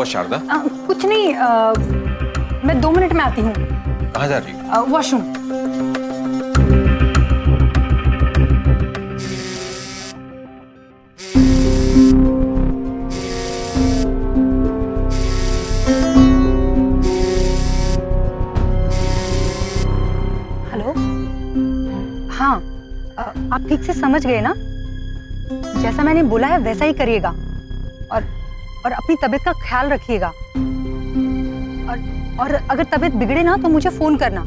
शारदा? कुछ नहीं, मैं 2 मिनट में आती हूँ। कहाँ जा रही हो? वॉशरूम। हेलो, हाँ, आप ठीक से समझ गए ना? जैसा मैंने बोला है वैसा ही करिएगा और अपनी तबीयत का ख्याल रखिएगा। और अगर तबीयत बिगड़े ना तो मुझे फोन करना।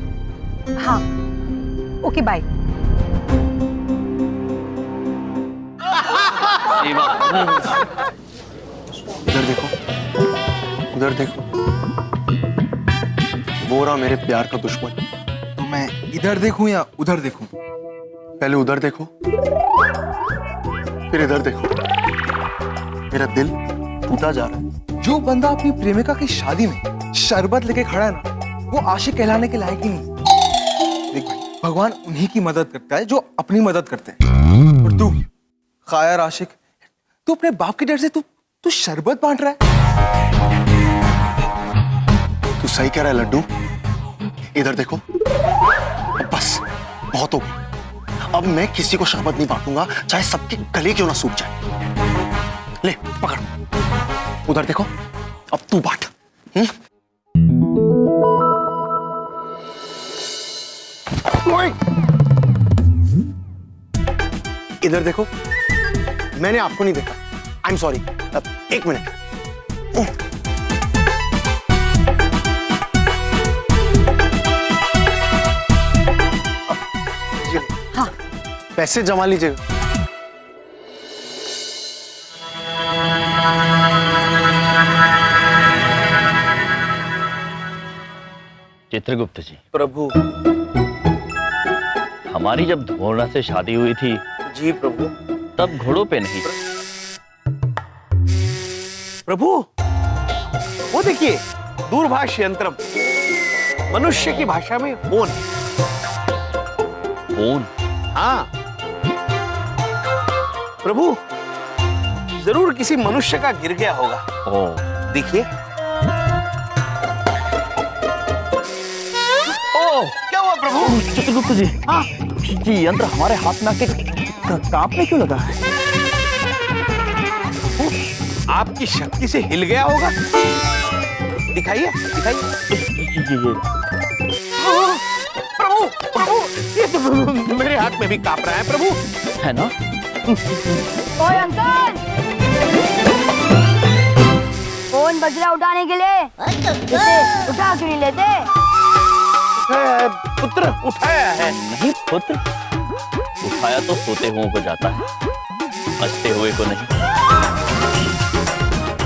हाँ, ओके, बाय। इधर देखो, उधर देखो, वो रहा मेरे प्यार का दुश्मन। तो मैं इधर देखूं या उधर देखूं? पहले उधर देखो, फिर इधर देखो। मेरा दिल टूटा जा रहा है। जो बंदा अपनी प्रेमिका की शादी में शरबत लेके खड़ा है ना, वो आशिक कहलाने के लायक ही नहीं। देख भाई, भगवान उन्हीं की मदद करता है जो अपनी मदद करते हैं। और तू कायर आशिक, तू अपने बाप के डर से तू शरबत बांट रहा है। तू सही कह रहा है लड्डू। इधर देखो, बस बहुत हो गया। अब मैं किसी को शरबत नहीं बांटूंगा, चाहे सबके गले क्यों ना सूख जाए। ले पकड़, उधर देखो, अब तू बांट। इधर देखो, मैंने आपको नहीं देखा। I am sorry. 1 मिनट। हाँ, पैसे जमा लीजिएगा। चित्रगुप्त जी, प्रभु। हमारी जब धोरना से शादी हुई थी जी प्रभु। तब घोड़ों पे नहीं, प्रभु, वो देखिए, दूरभाष यंत्रम, मनुष्य की भाषा में फोन। फोन? हाँ प्रभु, जरूर किसी मनुष्य का गिर गया होगा। ओ, देखिए। ओ, क्या हुआ प्रभु? चित्रगुप्त जी, हाँ, ये यंत्र हमारे हाथ में आके कांपने क्यों लगा है? आपकी शक्ति से हिल गया होगा। दिखाइए, दिखाइए। प्रभु, प्रभु, ये तो मेरे हाथ में भी कांप रहा है प्रभु। है ना? ओए अंकल, फोन बज रहा उठाने के लिए। उठा क्यों नहीं लेते? पुत्र उठाया है। नहीं पुत्र, उठाया तो सोते हुओं को जाता है, हंसते हुए को नहीं।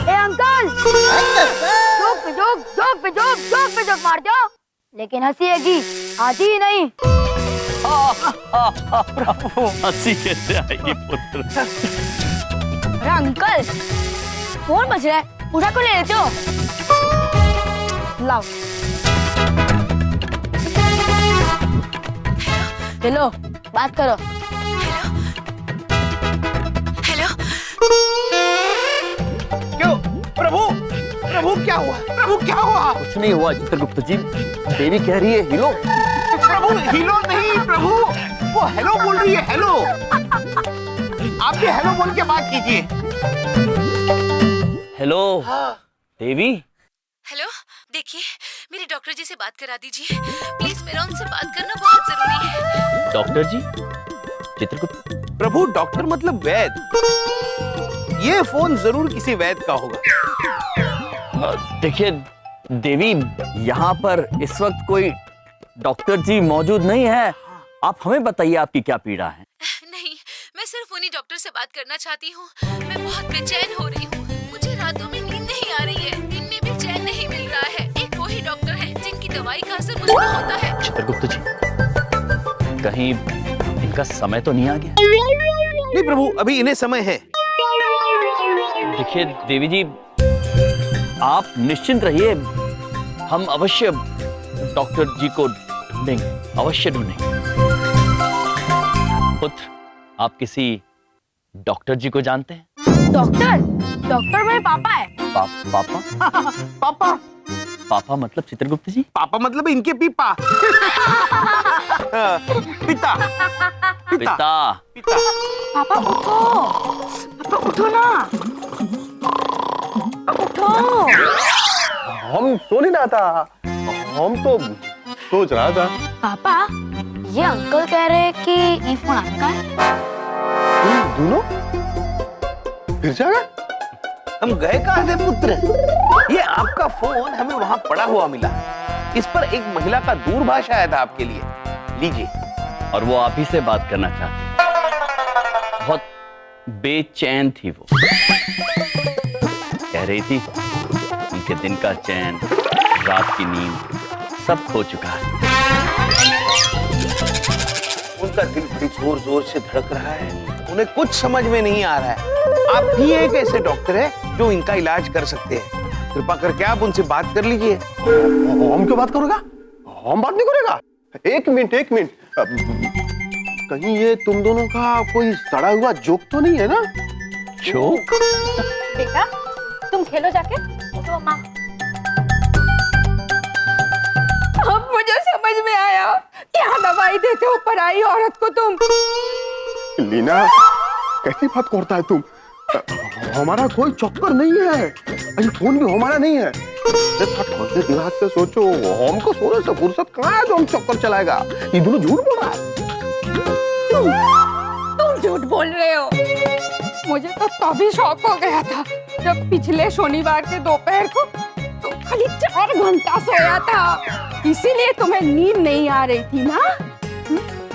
ए अंकल, जोक पे जोक मारते हो, लेकिन हंसी आएगी, आती ही नहीं। हंसी कैसे आएगी पुत्र? अरे अंकल, फोन बज रहा है, उठा क्यों ले लेते हो? लाओ, हेलो, बात करो। हेलो, क्यों प्रभु? प्रभु क्या हुआ? प्रभु क्या हुआ? कुछ नहीं हुआ चित्रगुप्त जी, देवी कह रही है हिलो। प्रभु हिलो नहीं प्रभु, वो हेलो बोल रही है। हेलो, आप भी हेलो बोल के बात कीजिए। हेलो देवी। हेलो, देखिए, मेरी डॉक्टर जी से बात करा दीजिए प्लीज, मेरा उनसे बात करना बहुत जरूरी है। डॉक्टर जी? चित्रगुप्त? प्रभु डॉक्टर मतलब वैद्य। ये फोन जरूर किसी वैद्य का होगा। देखिए देवी, यहाँ पर इस वक्त कोई डॉक्टर जी मौजूद नहीं है। आप हमें बताइए आपकी क्या पीड़ा है? नहीं, मैं सिर्फ उन्हीं डॉक्टर से बात करना चाहती हूँ। मैं बहुत बेचैन हो रही हूँ, मुझे रातों में नींद नहीं आ रही है, दिन में भी चैन नहीं मिल रहा है। एक वही डॉक्टर है जिनकी दवाई का असर मुझ पर होता है। चित्रगुप्त जी, कहीं इनका समय तो नहीं आ गया? नहीं प्रभु, अभी इन्हें समय है। देखिए देवी जी, आप निश्चिंत रहिए, हम अवश्य डॉक्टर जी को ढूंढेंगे, अवश्य ढूंढेंगे। पुत्र, आप किसी डॉक्टर जी को जानते हैं? डॉक्टर? डॉक्टर मेरे पापा है। पापा पापा पापा मतलब चित्रगुप्त जी? पापा मतलब इनके पीपा। पिता पिता। पिता। पापा उठो, पापा उठो ना, उठो। हम सो नहीं रहा था, हम तो सोच रहा था। पापा ये अंकल कह रहे हैं कि ये फोन आपका है। तुम दोनों फिर जागा? हम गए कहाँ थे पुत्र? ये आपका फोन हमें वहाँ पड़ा हुआ मिला। इस पर एक महिला का दूरभाष आया था आपके लिए, लीजिए। और वो आप ही से बात करना चाहती। बहुत बेचैन थी वो, कह रही थी उनके दिन का चैन, रात की नींद सब खो चुका है। उनका दिल बड़ी जोर जोर से धड़क रहा है, उन्हें कुछ समझ में नहीं आ रहा है। आप भी एक ऐसे डॉक्टर है जो इनका इलाज कर सकते हैं, कृपा करके आप उनसे बात कर लीजिए। हम क्यों बात करेगा? हम बात नहीं करेगा। एक मिनट एक मिनट, कहीं ये तुम दोनों का कोई सड़ा हुआ जोक तो नहीं है ना? जोक? बेटा तुम खेलो जाके, उठो माँ। अब मुझे समझ में आया, क्या दवाई देते हो पराई औरत को तुम। लीना कैसी बात करता है तुम? हमारा कोई चक्कर नहीं है, अरे फोन भी हमारा नहीं है। ठंडे दिमाग से सोचो, हमको सोने से फुर्सत कहाँ है जो हम चक्कर चलाएगा? ये दोनों झूठ बोल रहा है। तुम झूठ बोल रहे हो। मुझे तो तभी शौक हो गया था जब पिछले शनिवार के दोपहर को तुम खाली 4 घंटा सोया था, इसीलिए तुम्हें नींद नहीं आ रही थी ना,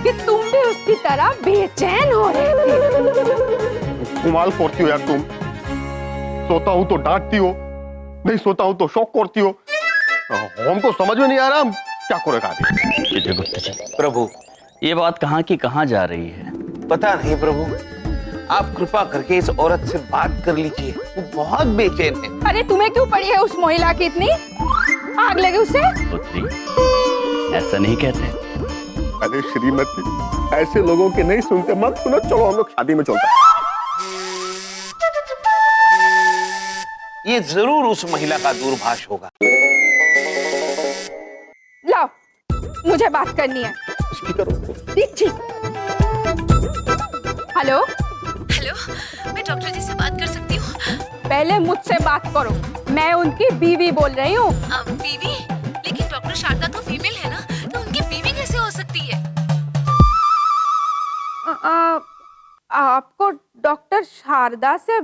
कि तुम भी उसकी तरह बेचैन हो रहे थे। कमाल करती हो यार तुम। सोता हूँ तो डांटती हो, नहीं सोता हूँ तो शौक करती हो। हमको समझ में नहीं आ रहा हम क्या करेगा। चित्रगुप्त जी, प्रभु ये बात कहाँ की कहाँ जा रही है? पता नहीं प्रभु, आप कृपा करके इस औरत से बात कर लीजिए, वो बहुत बेचैन है। अरे तुम्हें क्यों पड़ी है उस महिला की इतनी आग लगे उसे? पुत्री, ऐसा नहीं कहते। अरे श्रीमती, ऐसे लोगों के नहीं सुनते, मत सुनो। चलो हम लोग शादी में चलते हैं। ये जरूर उस महिला का दूरभाष होगा। लाओ, मुझे बात करनी है। ठीक। हेलो हेलो, मैं डॉक्टर जी से बात कर सकती हूँ? पहले मुझसे बात करो, मैं उनकी बीवी बोल रही हूँ। बीवी? लेकिन डॉक्टर शारदा तो फीमेल है ना, तो उनकी बीवी कैसे हो सकती है? आपको डॉक्टर शारदा से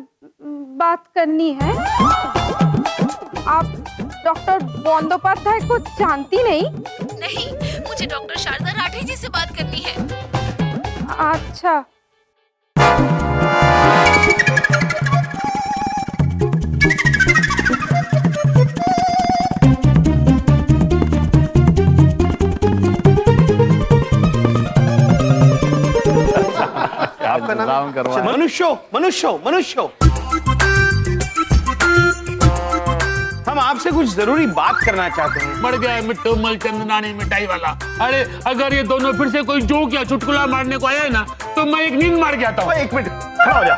बात करनी है? आप डॉक्टर बंदोपाध्याय को जानती नहीं? नहीं, मुझे डॉक्टर शारदा राठे जी से बात करनी है। अच्छा। आपका नाम? मनुष्य। हम आपसे कुछ जरूरी बात करना चाहते हैं। बढ़ गया मिट्टू मल चंदनानी मिठाई वाला। अरे अगर ये दोनों फिर से कोई जोक या चुटकुला मारने को आया ना, तो मैं एक नींद मार गया था। एक मिनट खड़ा हो जा,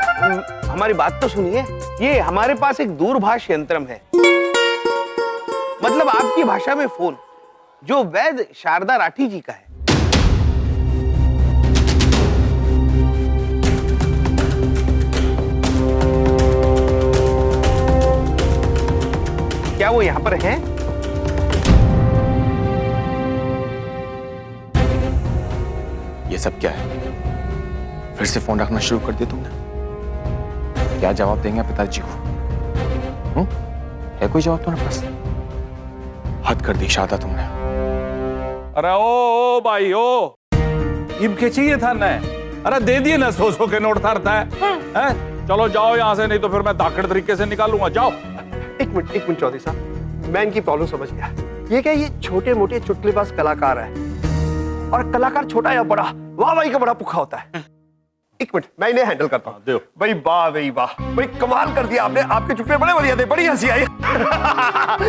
हमारी बात तो सुनिए। ये हमारे पास एक दूरभाष यंत्रम है, मतलब आपकी भाषा में फोन, जो वैद्य शारदा राठी जी का है। क्या वो यहाँ पर हैं? ये सब क्या है? फिर से फोन रखना शुरू कर दिया तुमने? क्या जवाब देंगे पिताजी को? है कोई जवाब तुम्हारे पास? हद कर दी शादा तुमने। अरे ओ भाई ओ, इनके चाहिए था ना? अरे दे दिए ना, 100 के नोट था है? चलो जाओ यहाँ से, नहीं तो फिर मैं दाखड़ तरीके से निकालूंगा। जाओ। एक मिनट चौधरी साहब, मैं इनकी प्रॉब्लम समझ गया। ये क्या, ये छोटे मोटे चुटकुलेबाज कलाकार है, और कलाकार छोटा या बड़ा, वाह भाई का बड़ा पुखा होता है। एक मिनट, मैं इन्हें हैंडल करता हूँ। भाई वाह भाई वाह, भाई कमाल कर दिया आपने। आपके चुटकुले बड़े बढ़िया थे, बड़ी हंसी आई।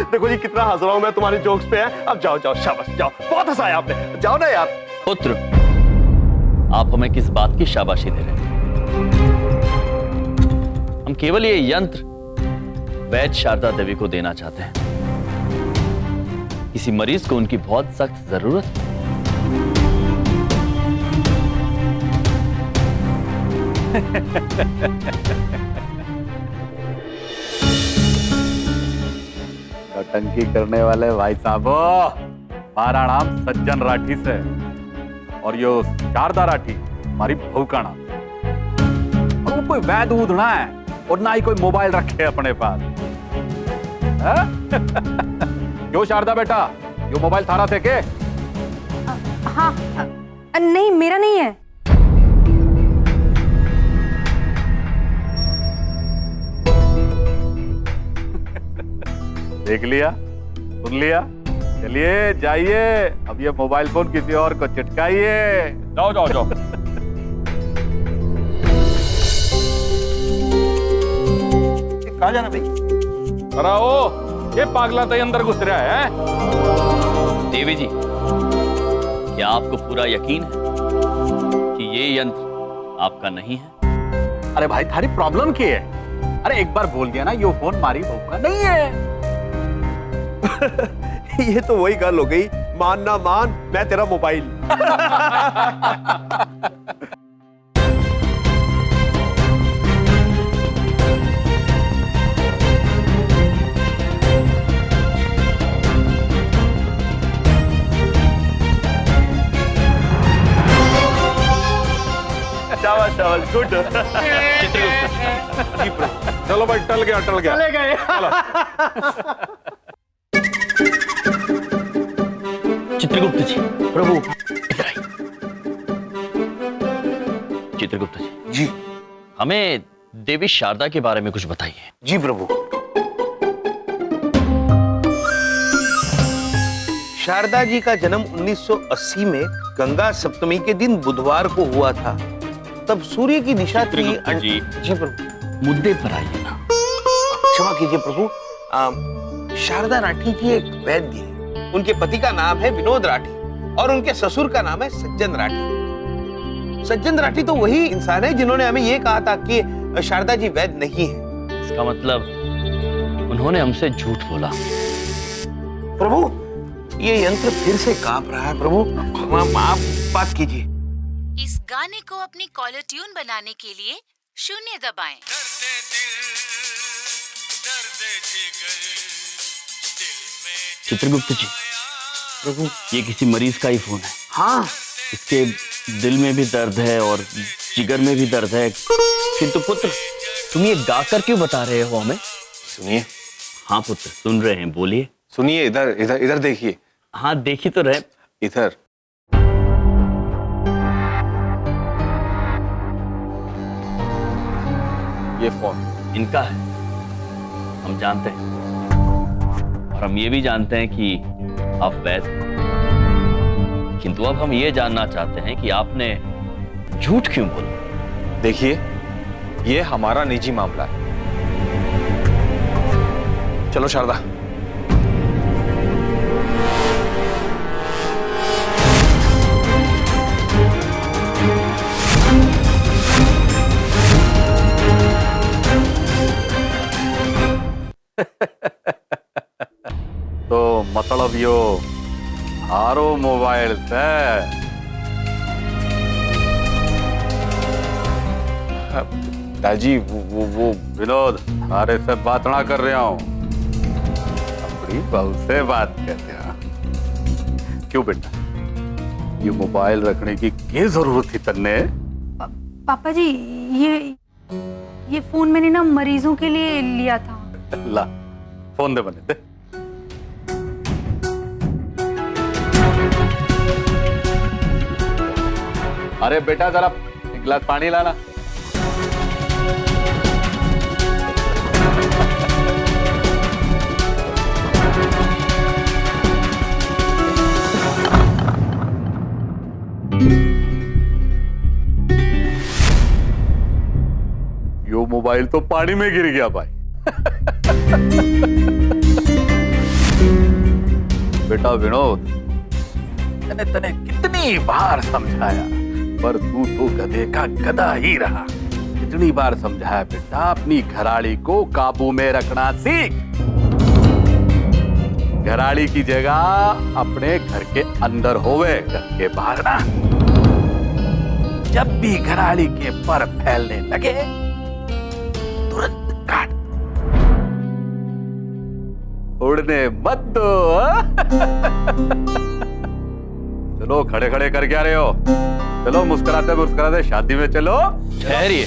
देखो जी कितना हंस रहा हूँ मैं तुम्हारे जोक्स पे है। अब जाओ शाबाश, जाओ, बहुत हंसाया आपने, जाओ ना यार। पुत्र, आप हमें किस बात की शाबाशी दे रहे हैं? हम केवल ये यंत्र वैद्य शारदा देवी को देना चाहते हैं। किसी मरीज को उनकी बहुत सख्त जरूरत है। टंकी करने वाले भाई साहब, हमारा नाम सज्जन राठी से और यो शारदा राठी हमारी बहू का नाम। और वो कोई वैद उधना है और ना ही कोई मोबाइल रखे अपने पास। क्यों शारदा बेटा, यो मोबाइल थारा थे के? हाँ, नहीं मेरा नहीं है। देख लिया, सुन लिया। चलिए जाइए, अब ये मोबाइल फोन किसी और को चिटकाइए। जाओ जाओ जाओ। कहाँ जाना भाई? अरे ओ, ये पागला तो अंदर घुस रहा है। देवी जी, क्या आपको पूरा यकीन है कि ये यंत्र आपका नहीं है? अरे भाई थारी प्रॉब्लम क्या है? अरे एक बार बोल दिया ना, यो फोन मारी बहू का नहीं है। ये तो वही गल हो गई, मान ना मान, मैं तेरा मोबाइल। शाबाश शाबाश, गुड। चलो भाई, टल गया टल गया। चले गए। चित्रगुप्त जी, प्रभु इधर आइए। चित्रगुप्त जी, जी हमें देवी शारदा के बारे में कुछ बताइए। जी प्रभु। शारदा जी का जन्म 1980 में गंगा सप्तमी के दिन बुधवार को हुआ था। तब सूर्य की दिशा थी। जी जी प्रभु। मुद्दे पर आइए ना। क्षमा कीजिए प्रभु। शारदा राठी जी एक वैद्य है। उनके पति का नाम है विनोद राठी और उनके ससुर का नाम है सज्जन राठी। सज्जन राठी तो वही इंसान है जिन्होंने हमें यह कहा था कि शारदा जी वैद्य नहीं है। इसका मतलब उन्होंने हमसे झूठ बोला। प्रभु, ये यंत्र फिर से कांप रहा है। प्रभु आप बात कीजिए। इस गाने को अपनी कॉलर ट्यून बनाने के लिए 0 दबाएं। चित्रगुप्त जी, प्रभु ये किसी मरीज का ही फोन है। हाँ, इसके दिल में भी दर्द है और जिगर में भी दर्द है। किंतु पुत्र, तुम ये गाकर क्यों बता रहे हो हमें? सुनिए। हाँ पुत्र, सुन रहे हैं, बोलिए। सुनिए, इधर इधर इधर देखिए। हाँ, देखी तो रहे। इधर। ये फोन इनका है, हम जानते हैं। और हम ये भी जानते हैं कि आप वैद्य हैं। किंतु अब हम ये जानना चाहते हैं कि आपने झूठ क्यों बोला? देखिए, ये हमारा निजी मामला है। चलो शारदा। तो मतलब यो हारो मोबाइल से दादी वो विनोद, सारे से बात ना कर रहा हूं, अपनी बहू से बात कर रहा हूं। क्यों बेटा, ये मोबाइल रखने की क्या जरूरत थी तन्ने? पापा जी, ये फोन मैंने ना मरीजों के लिए लिया था। ला, फोन दे बने दे। अरे बेटा, जरा एक गिलास पानी लाना। यो मोबाइल तो पानी में गिर गया भाई। बेटा विनोद, मैंने तने कितनी बार समझाया, पर तू तो गधे का गधा ही रहा। कितनी बार समझाया बेटा, अपनी घराड़ी को काबू में रखना सीख। घराड़ी की जगह अपने घर के अंदर होवे, घर के बाहर ना। जब भी घराड़ी के पर फैलने लगे तुरंत काट, उड़ने मत दो। चलो खड़े खड़े कर क्या रहे हो, चलो मुस्कुराते मुस्कुराते शादी में चलो। ठहरिए,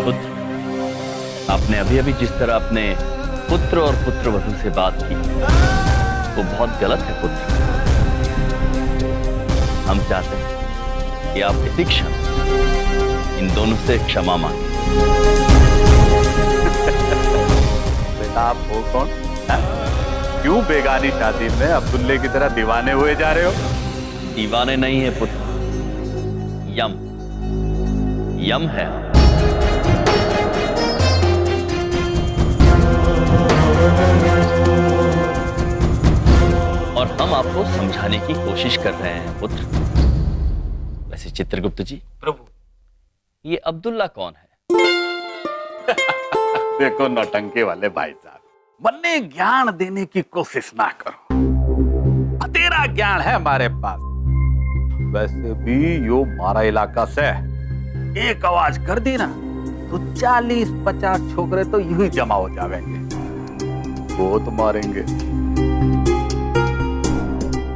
पुत्र, आपने अभी अभी जिस तरह अपने पुत्र और पुत्रवधू से बात की वो बहुत गलत है पुत्र। हम चाहते हैं कि आप इसी क्षण इन दोनों से क्षमा मांगे। बेटा आप हो कौन? क्यों बेगानी शादी में अब्दुल्ले की तरह दीवाने हुए जा रहे हो? दीवाने नहीं है पुत्र, यम यम है। और हम आपको समझाने की कोशिश कर रहे हैं पुत्र। वैसे चित्रगुप्त जी, प्रभु, ये अब्दुल्ला कौन है? देखो नौटंकी वाले भाई साहब, मन्ने ज्ञान देने की कोशिश ना करो, तेरा ज्ञान है हमारे पास। वैसे भी यो मारा इलाका से एक आवाज कर दी ना तो 40-50 छोकरे तो यूं ही जमा हो जाएंगे, बहुत मारेंगे,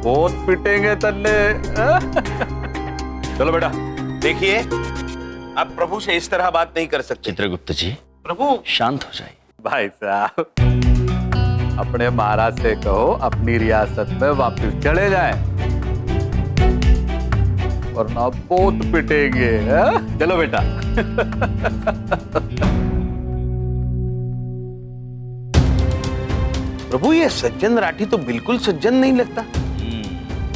बहुत पिटेंगे तन्ने। चलो बेटा। देखिए, आप प्रभु से इस तरह बात नहीं कर सकते। चित्रगुप्त जी, प्रभु शांत हो जाइए। भाई साहब, अपने महाराज से कहो अपनी रियासत में वापस चले जाएं, वरना बहुत पिटेंगे। चलो बेटा। प्रभु, ये सज्जन राठी तो बिल्कुल सज्जन नहीं लगता।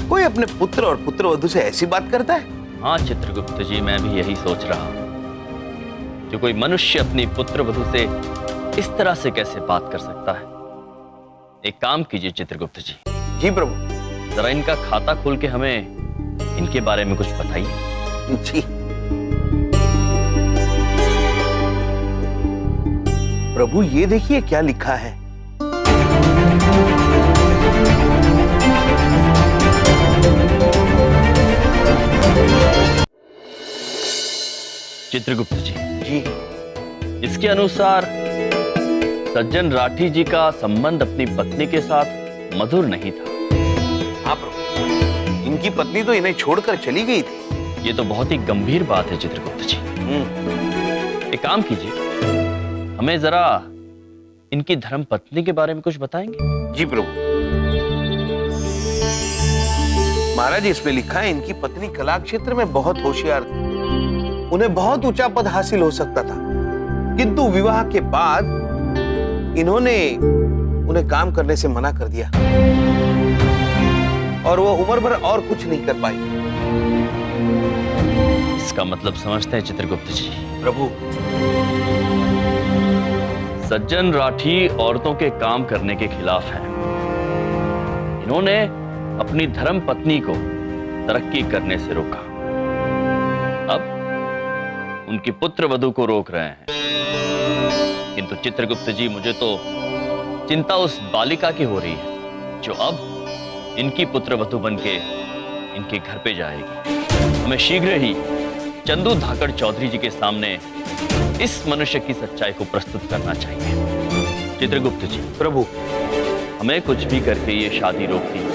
कोई अपने पुत्र और पुत्रवधू से ऐसी बात करता है? हाँ चित्रगुप्त जी, मैं भी यही सोच रहा हूं। जो कोई मनुष्य अपनी पुत्रवधू से इस तरह से कैसे बात कर सकता है? एक काम कीजिए चित्रगुप्त जी। जी प्रभु। जरा इनका खाता खोल के हमें इनके बारे में कुछ बताइए। जी प्रभु, ये देखिए क्या लिखा है। चित्रगुप्त जी, जी इसके अनुसार सज्जन राठी जी का संबंध अपनी पत्नी के साथ मधुर नहीं था। हाँ प्रभु, इनकी पत्नी तो इन्हें छोड़कर चली गई थी। ये तो बहुत ही गंभीर बात है चित्रगुप्त जी। एक काम कीजिए, हमें जरा इनकी धर्म पत्नी के बारे में कुछ बताएंगे? जी प्रभु। महाराज, इसमें लिखा है इनकी पत्नी कला क्षेत्र में बहुत होशियार थी, उन्हें बहुत ऊंचा पद हासिल हो सकता था, किंतु विवाह के बाद इन्होंने उन्हें काम करने से मना कर दिया और वो उम्र भर और कुछ नहीं कर पाई। इसका मतलब समझते हैं चित्रगुप्त जी? प्रभु, सज्जन राठी औरतों के काम करने के खिलाफ हैं। इन्होंने अपनी धर्म पत्नी को तरक्की करने से रोका, अब उनकी पुत्र वधू को रोक रहे हैं। किंतु चित्रगुप्त जी, मुझे तो चिंता उस बालिका की हो रही है जो अब इनकी पुत्र वधू बनके इनके घर पे जाएगी। हमें शीघ्र ही चंदू धाकड़ चौधरी जी के सामने इस मनुष्य की सच्चाई को प्रस्तुत करना चाहिए। चित्रगुप्त जी। प्रभु, हमें कुछ भी करके ये शादी रोकनी है।